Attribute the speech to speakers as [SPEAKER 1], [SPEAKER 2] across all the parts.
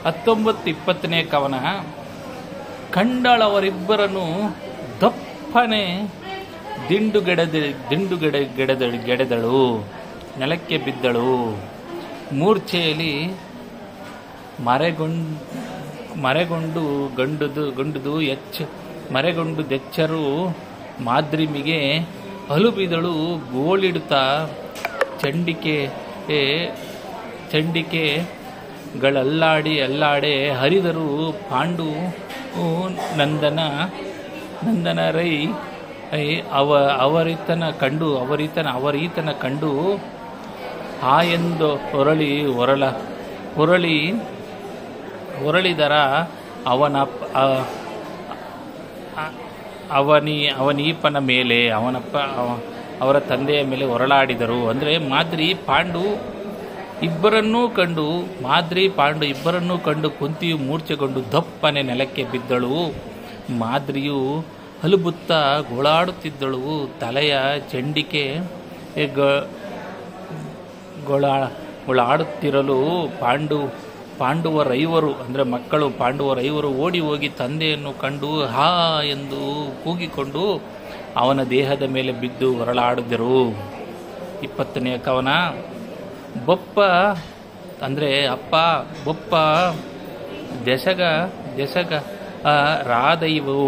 [SPEAKER 1] 19-20ನೇ ಕವನ. ಕಂಡಳವರಿಬ್ಬರನ್ನು ದಪ್ಪನೆ ಗೆಡೆದಳು, ನೆಲಕ್ಕೆ ಬಿದ್ದಳು. ಮೂರ್ಛೆಯಲ್ಲಿ ಮರೆಗೊಂಡುದೆಚ್ಚರು ಮಾದ್ರಿಮಿಗೆ ಅಲುಬಿದಳು ಗೋಳಿಡುತ್ತಾ. ಚಂಡಿಕೆಗಳಲ್ಲಾಡೆ ಹರಿದರು ಪಾಂಡು ನಂದನರೈ ಅವರೀತನ ಕಂಡು ಹಾಯೆಂದು ಹೊರಳಿದರ ಅವನೀಪನ ಮೇಲೆ ಅವರ ತಂದೆಯ ಮೇಲೆ ಹೊರಳಾಡಿದರು. ಅಂದರೆ ಮಾದ್ರಿ ಪಾಂಡು ಇಬ್ಬರನ್ನೂ ಕಂಡು ಕುಂತಿಯು ಮೂರ್ಛೆಗೊಂಡು ದಪ್ಪನೆ ನೆಲಕ್ಕೆ ಬಿದ್ದಳು. ಮಾದ್ರಿಯು ಹಲುಬುತ್ತಾ ಗೋಳಾಡುತ್ತಿದ್ದಳು. ತಲೆಯ ಚಂಡಿಕೆ ಗೋಳಾಡುತ್ತಿರಲು ಪಾಂಡವರೈವರು ಅಂದರೆ ಮಕ್ಕಳು ಪಾಂಡವರೈವರು ಓಡಿ ಹೋಗಿ ತಂದೆಯನ್ನು ಕಂಡು ಹಾ ಎಂದು ಕೂಗಿಕೊಂಡು ಅವನ ದೇಹದ ಮೇಲೆ ಬಿದ್ದು ಹೊರಳಾಡಿದರು. 20ನೇ ಕವನ. ಬೊಪ್ಪ ಅಂದರೆ ಅಪ್ಪ, ಬೊಪ್ಪ ದೆಸಗ ರಾದೆವು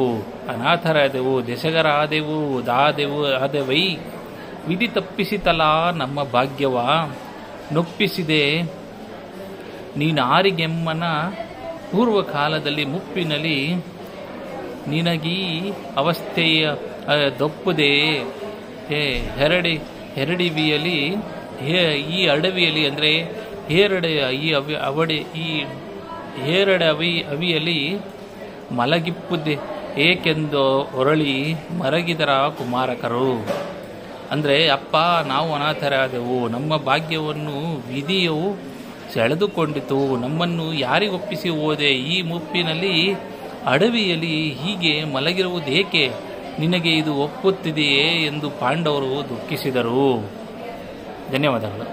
[SPEAKER 1] ಅನಾಥರಾದೆವು, ದೆಸಗರಾದೆವು ಆದೆವೈ. ವಿಧಿ ತಪ್ಪಿಸಿತಲ ನಮ್ಮ ಭಾಗ್ಯವ, ನೊಪ್ಪಿಸಿದೆ ನೀನಾರಿಗೆಮ್ಮನ ಪೂರ್ವಕಾಲದಲ್ಲಿ ಮುಪ್ಪಿನಲ್ಲಿ. ನಿನಗೀ ಅವಸ್ಥೆಯ ದೊಪ್ಪುದೆ ಹೆರಡಿವಿಯಲ್ಲಿ ಈ ಅಡವಿಯಲ್ಲಿ ಅಂದರೆ ಅವಿಯಲ್ಲಿ ಮಲಗಿಪ್ಪುದೆ ಏಕೆಂದು ಹೊರಳಿ ಮರಗಿದರ ಕುಮಾರಕರು. ಅಂದರೆ ಅಪ್ಪ, ನಾವು ಅನಾಥರಾದೆವು, ನಮ್ಮ ಭಾಗ್ಯವನ್ನು ವಿಧಿಯು ಸೆಳೆದುಕೊಂಡಿತು, ನಮ್ಮನ್ನು ಯಾರಿಗೊಪ್ಪಿಸಿ ಹೋದೆ, ಈ ಮುಪ್ಪಿನಲ್ಲಿ ಅಡವಿಯಲ್ಲಿ ಹೀಗೆ ಮಲಗಿರುವುದೇಕೆ, ನಿನಗೆ ಇದು ಒಪ್ಪುತ್ತಿದೆಯೇ ಎಂದು ಪಾಂಡವರು ದುಃಖಿಸಿದರು. ಧನ್ಯವಾದಗಳು.